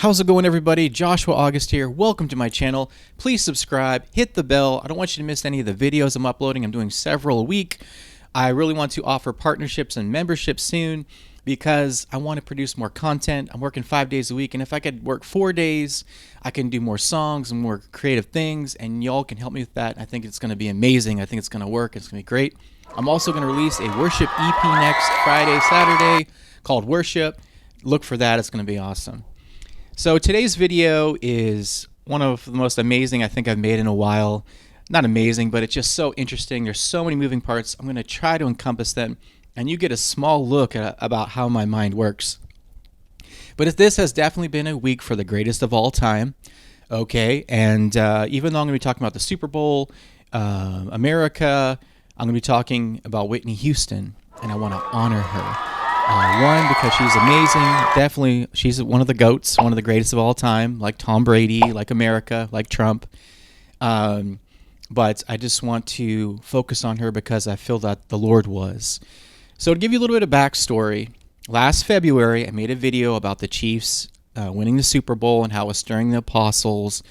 How's it going, everybody? Joshua August here. Welcome to my channel. Please subscribe, hit the bell. I don't want you to miss any of the videos I'm uploading. I'm doing several a week. I really want to offer partnerships and memberships soon because I want to produce more content. I'm working 5 days a week, and if I could work 4 days, I can do more songs and more creative things, and y'all can help me with that. I think it's going to be amazing. I think it's going to work. It's going to be great. I'm also going to release a worship EP next Friday, Saturday called Worship. Look for that. It's going to be awesome. So today's video is one of the most amazing I think I've made in a while. Not amazing, but it's just so interesting. There's so many moving parts. I'm going to try to encompass them, and you get a small look at about how my mind works. But this has definitely been a week for the greatest of all time. Okay, and even though I'm going to be talking about the Super Bowl, America, I'm going to be talking about Whitney Houston, and I want to honor her. One, because she's amazing. Definitely, she's one of the GOATs, one of the greatest of all time, like Tom Brady, like America, like Trump. But I just want to focus on her because I feel that the Lord was. So to give you a little bit of backstory, last February, I made a video about the Chiefs winning the Super Bowl and how it was stirring the apostles.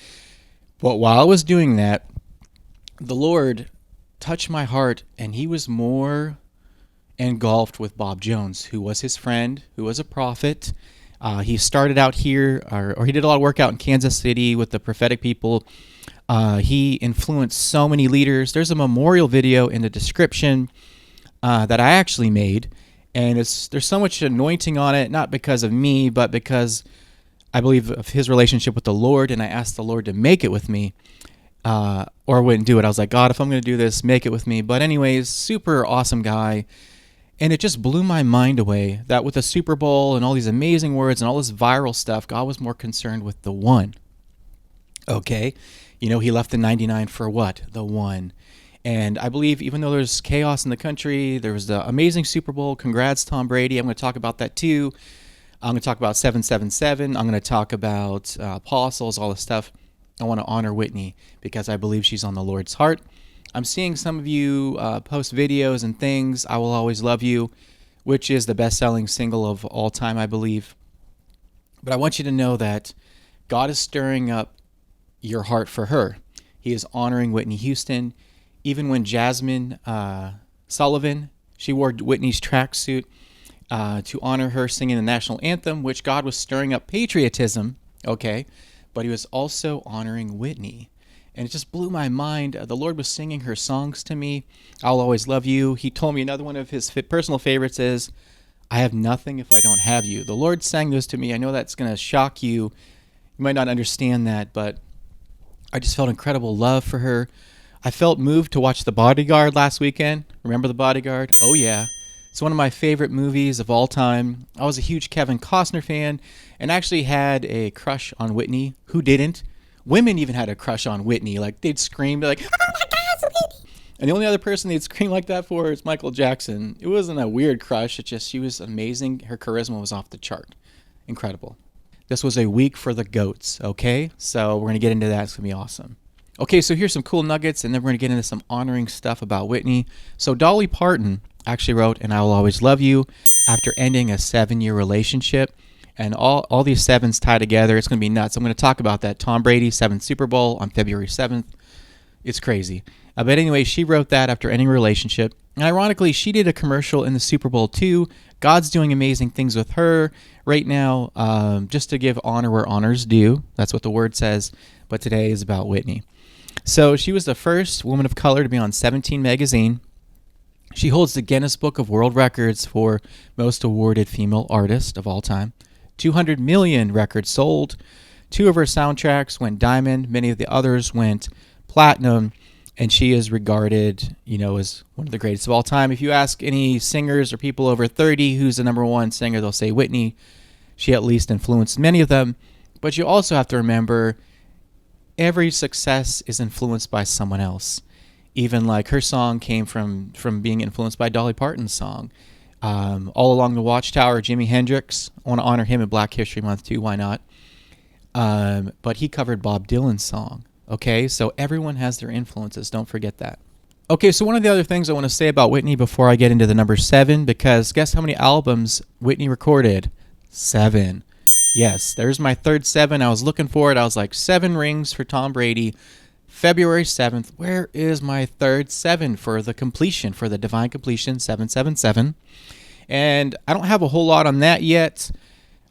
But while I was doing that, the Lord touched my heart, and he was more engulfed with Bob Jones, who was his friend, who was a prophet. He started out here, or he did a lot of work out in Kansas City with the prophetic people. He influenced so many leaders. There's a memorial video in the description that I actually made, and there's so much anointing on it, not because of me, but because I believe of his relationship with the Lord, and I asked the Lord to make it with me, or I wouldn't do it. I was like, God, if I'm going to do this, make it with me. But anyways, super awesome guy. And it just blew my mind away that with the Super Bowl and all these amazing words and all this viral stuff, God was more concerned with the one. Okay? You know, he left the 99 for what? The one. And I believe even though there's chaos in the country, there was the amazing Super Bowl. Congrats, Tom Brady. I'm going to talk about that too. I'm going to talk about 777. I'm going to talk about apostles, all this stuff. I want to honor Whitney because I believe she's on the Lord's heart. I'm seeing some of you post videos and things. I Will Always Love You, which is the best-selling single of all time, I believe. But I want you to know that God is stirring up your heart for her. He is honoring Whitney Houston. Even when Jasmine Sullivan, she wore Whitney's tracksuit to honor her singing the national anthem, which God was stirring up patriotism, okay? But he was also honoring Whitney. And it just blew my mind. The Lord was singing her songs to me. I'll Always Love You. He told me another one of his personal favorites is, I have nothing if I don't have you. The Lord sang those to me. I know that's going to shock you. You might not understand that, but I just felt incredible love for her. I felt moved to watch The Bodyguard last weekend. Remember The Bodyguard? Oh, yeah. It's one of my favorite movies of all time. I was a huge Kevin Costner fan and actually had a crush on Whitney. Who didn't? Women even had a crush on Whitney. Like, they'd scream, like, oh my God, it's Whitney. And the only other person they'd scream like that for is Michael Jackson. It wasn't a weird crush. It's just she was amazing. Her charisma was off the chart. Incredible. This was a week for the GOATs, okay? So we're going to get into that. It's going to be awesome. Okay, so here's some cool nuggets, and then we're going to get into some honoring stuff about Whitney. So Dolly Parton actually wrote, And I Will Always Love You, after ending a 7-year relationship. And all these sevens tie together. It's going to be nuts. I'm going to talk about that. Tom Brady, 7th Super Bowl on February 7th. It's crazy. But anyway, she wrote that after ending a relationship. And ironically, she did a commercial in the Super Bowl too. God's doing amazing things with her right now, just to give honor where honor's due. That's what the word says. But today is about Whitney. So she was the first woman of color to be on 17 magazine. She holds the Guinness Book of World Records for most awarded female artist of all time. 200 million records sold. 2 of her soundtracks went diamond. Many of the others went platinum. And she is regarded, you know, as one of the greatest of all time. If you ask any singers or people over 30 who's the number one singer, they'll say Whitney. She at least influenced many of them. But you also have to remember, every success is influenced by someone else. Even like her song came from being influenced by Dolly Parton's song. All Along the Watchtower, Jimi Hendrix. I want to honor him in Black History Month too. Why not? But he covered Bob Dylan's song. Okay, so everyone has their influences. Don't forget that. Okay, so one of the other things I want to say about Whitney before I get into the number 7, because guess how many albums Whitney recorded? 7. Yes, there's my third 7. I was looking for it. I was like, 7 rings for Tom Brady. February 7th. Where is my third 7 for the completion, for the divine completion, 777? And I don't have a whole lot on that yet,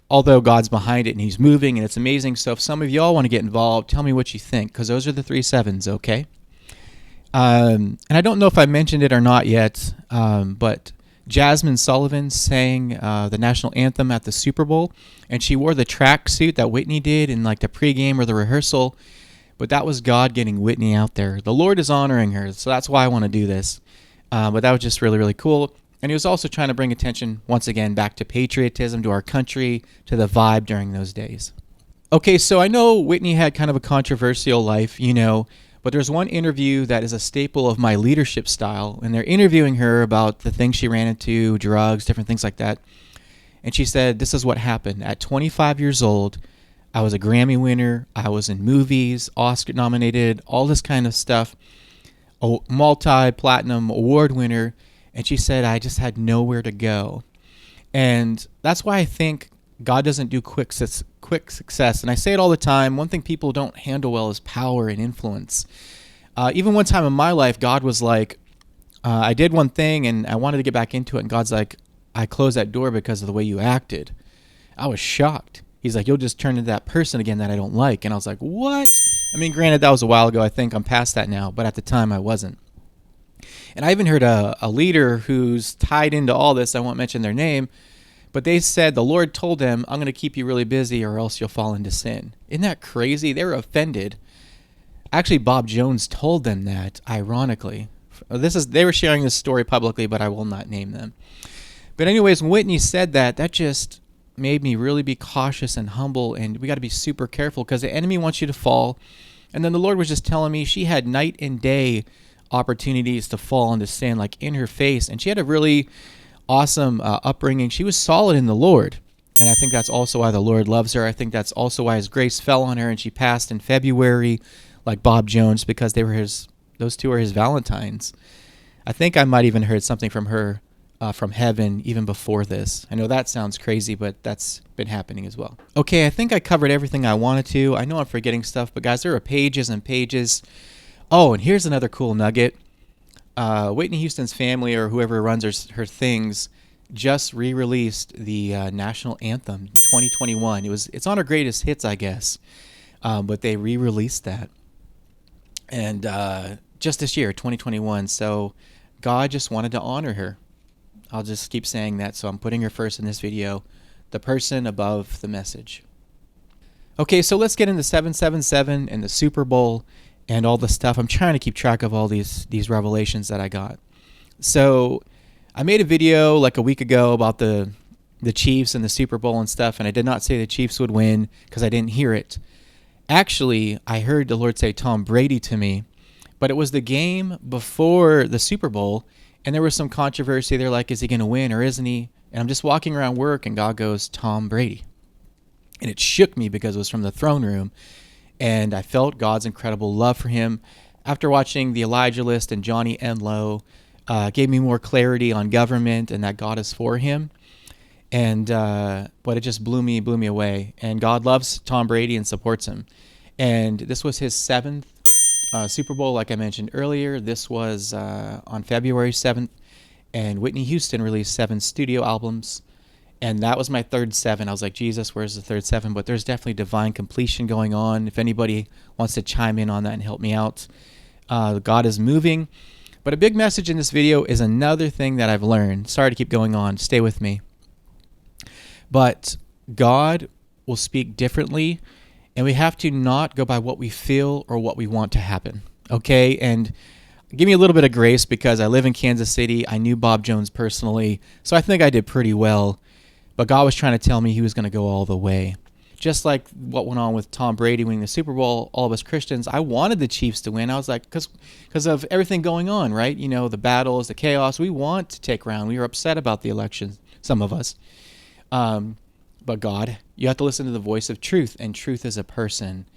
although God's behind it and he's moving and it's amazing. So if some of y'all want to get involved, tell me what you think, because those are the 3 7s, okay? And I don't know if I mentioned it or not yet, but Jasmine Sullivan sang the national anthem at the Super Bowl, and she wore the track suit that Whitney did in like the pregame or the rehearsal. But that was God getting Whitney out there. The Lord is honoring her, so that's why I want to do this. But that was just really, really cool. And he was also trying to bring attention, once again, back to patriotism, to our country, to the vibe during those days. Okay, so I know Whitney had kind of a controversial life, but there's one interview that is a staple of my leadership style, and they're interviewing her about the things she ran into, drugs, different things like that. And she said, this is what happened. At 25 years old, I was a Grammy winner. I was in movies, Oscar nominated, all this kind of stuff, a multi-platinum award winner. And she said, I just had nowhere to go. And that's why I think God doesn't do quick success. And I say it all the time. One thing people don't handle well is power and influence. Even one time in my life, God was like, I did one thing and I wanted to get back into it. And God's like, I closed that door because of the way you acted. I was shocked. He's like, you'll just turn into that person again that I don't like. And I was like, what? I mean, granted, that was a while ago. I think I'm past that now. But at the time, I wasn't. And I even heard a leader who's tied into all this. I won't mention their name. But they said the Lord told them, I'm going to keep you really busy or else you'll fall into sin. Isn't that crazy? They were offended. Actually, Bob Jones told them that, ironically. They were sharing this story publicly, but I will not name them. But anyways, when Whitney said that, that just made me really be cautious and humble, and we got to be super careful because the enemy wants you to fall. And then the Lord was just telling me she had night and day opportunities to fall into sin, like in her face. And she had a really awesome upbringing. She was solid in the Lord. And I think that's also why the Lord loves her. I think that's also why his grace fell on her and she passed in February, like Bob Jones, because those two are his Valentines. I think I might even heard something from her from heaven even before this. I know that sounds crazy, but that's been happening as well. Okay, I think I covered everything I wanted to. I know I'm forgetting stuff, but guys, there are pages and pages. Oh, and here's another cool nugget. Whitney Houston's family, or whoever runs her things, just re-released the national anthem 2021. It's on her greatest hits, I guess, but they re-released that, and just this year, 2021. So God just wanted to honor her. I'll just keep saying that, so I'm putting her first in this video, the person above the message. Okay, so let's get into 777 and the Super Bowl and all the stuff. I'm trying to keep track of all these revelations that I got. So I made a video like a week ago about the Chiefs and the Super Bowl and stuff, and I did not say the Chiefs would win because I didn't hear it. Actually, I heard the Lord say Tom Brady to me, but it was the game before the Super Bowl, and there was some controversy. They're like, is he going to win or isn't he? And I'm just walking around work, and God goes, Tom Brady. And it shook me because it was from the throne room, and I felt God's incredible love for him. After watching the Elijah List and Johnny Enlow, gave me more clarity on government and that God is for him. And but it just blew me away. And God loves Tom Brady and supports him. And this was his 7th Super Bowl, like I mentioned earlier. This was on February 7th. And Whitney Houston released 7 studio albums. And that was my third 7. I was like, Jesus, where's the third 7? But there's definitely divine completion going on. If anybody wants to chime in on that and help me out, God is moving. But a big message in this video is another thing that I've learned. Sorry to keep going on. Stay with me. But God will speak differently, and we have to not go by what we feel or what we want to happen. Okay? And give me a little bit of grace because I live in Kansas City. I knew Bob Jones personally, so I think I did pretty well. But God was trying to tell me he was going to go all the way. Just like what went on with Tom Brady winning the Super Bowl, all of us Christians, I wanted the Chiefs to win. I was like, because of everything going on, right? You know, the battles, the chaos. We want to take ground. We were upset about the election, some of us. But God, you have to listen to the voice of truth, and truth is a person.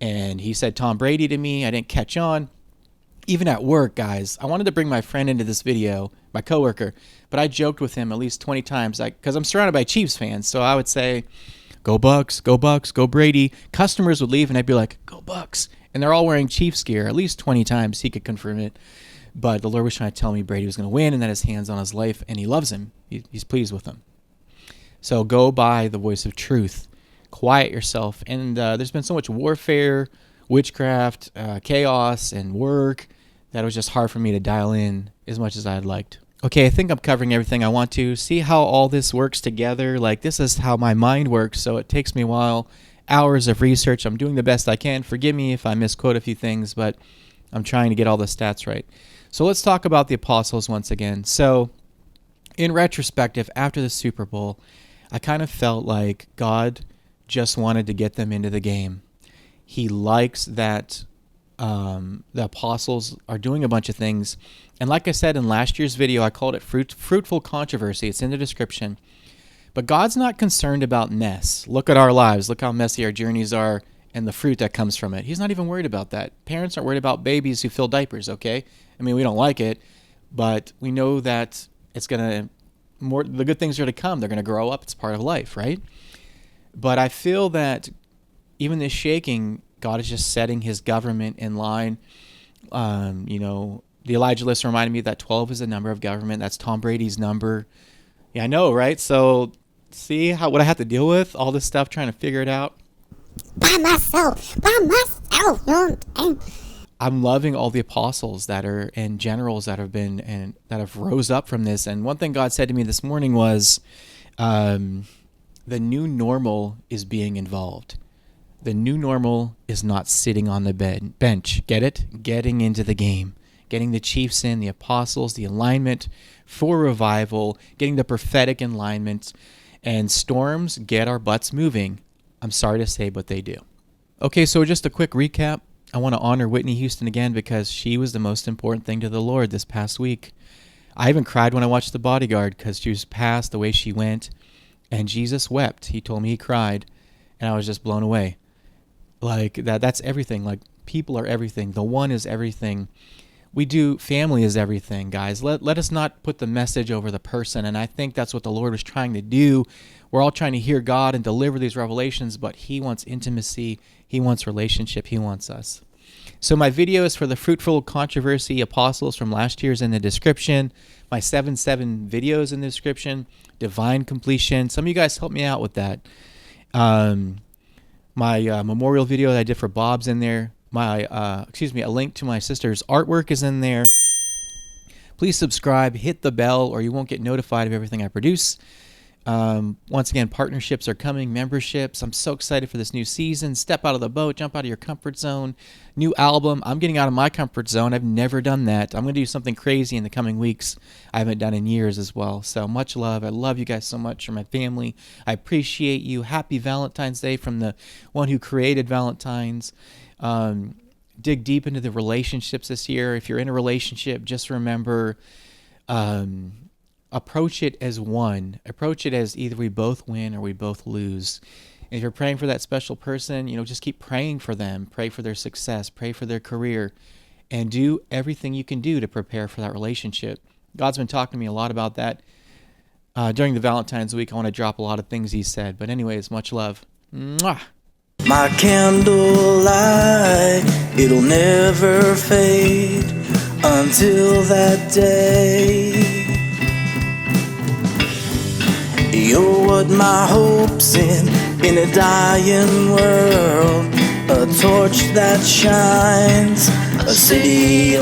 And he said Tom Brady to me. I didn't catch on. Even at work, guys, I wanted to bring my friend into this video, my coworker, but I joked with him at least 20 times, because I'm surrounded by Chiefs fans. So I would say, go Bucks, go Bucks, go Brady. Customers would leave and I'd be like, go Bucks. And they're all wearing Chiefs gear, at least 20 times. He could confirm it. But the Lord was trying to tell me Brady was going to win and that his hand's on his life and he loves him. He's pleased with him. So go by the voice of truth. Quiet yourself. And there's been so much warfare, witchcraft, chaos, and work that it was just hard for me to dial in as much as I had liked. Okay, I think I'm covering everything I want to. See how all this works together? Like, this is how my mind works, so it takes me a while. Hours of research. I'm doing the best I can. Forgive me if I misquote a few things, but I'm trying to get all the stats right. So let's talk about the apostles once again. So in retrospective, after the Super Bowl, I kind of felt like God just wanted to get them into the game. He likes that the apostles are doing a bunch of things. And like I said in last year's video, I called it fruitful controversy. It's in the description. But God's not concerned about mess. Look at our lives. Look how messy our journeys are and the fruit that comes from it. He's not even worried about that. Parents aren't worried about babies who fill diapers, okay? I mean, we don't like it, but we know that it's going to, the good things are to come. They're going to grow up. It's part of life, right? But I feel that even this shaking, God is just setting his government in line. The Elijah list reminded me that 12 is the number of government. That's Tom Brady's number. Yeah, I know, right? So see what I have to deal with? All this stuff, trying to figure it out. By myself. I'm loving all the apostles that are and generals that have been and that have rose up from this. And one thing God said to me this morning was, the new normal is being involved. The new normal is not sitting on the bench. Get it? Getting into the game. Getting the Chiefs in, the apostles, the alignment for revival, getting the prophetic alignment, and storms get our butts moving. I'm sorry to say, but they do. Okay, so just a quick recap. I want to honor Whitney Houston again because she was the most important thing to the Lord this past week. I even cried when I watched The Bodyguard because she was passed the way she went, and Jesus wept. He told me he cried, and I was just blown away. Like, that's everything. Like, people are everything. The one is everything. Family is everything, guys. Let us not put the message over the person, and I think that's what the Lord was trying to do. We're all trying to hear God and deliver these revelations, but he wants intimacy, he wants relationship, he wants us. So my video is for the Fruitful Controversy Apostles from last year's in the description. My 7 videos in the description. Divine Completion. Some of you guys helped me out with that. My memorial video that I did for Bob's in there. A link to my sister's artwork is in there. Please subscribe, hit the bell, or you won't get notified of everything I produce. Once again, partnerships are coming, memberships. I'm so excited for this new season. Step out of the boat, jump out of your comfort zone. New album. I'm getting out of my comfort zone. I've never done that. I'm going to do something crazy in the coming weeks I haven't done in years as well. So much love. I love you guys so much. You're my family. I appreciate you. Happy Valentine's Day from the one who created Valentine's. Dig deep into the relationships this year. If you're in a relationship, just remember, approach it as one. Approach it as either we both win or we both lose. And if you're praying for that special person, just keep praying for them. Pray for their success. Pray for their career. And do everything you can do to prepare for that relationship. God's been talking to me a lot about that. During the Valentine's week, I want to drop a lot of things he said. But anyways, much love. Mwah! My candlelight, it'll never fade until that day. You're what my hope's in a dying world. A torch that shines, a city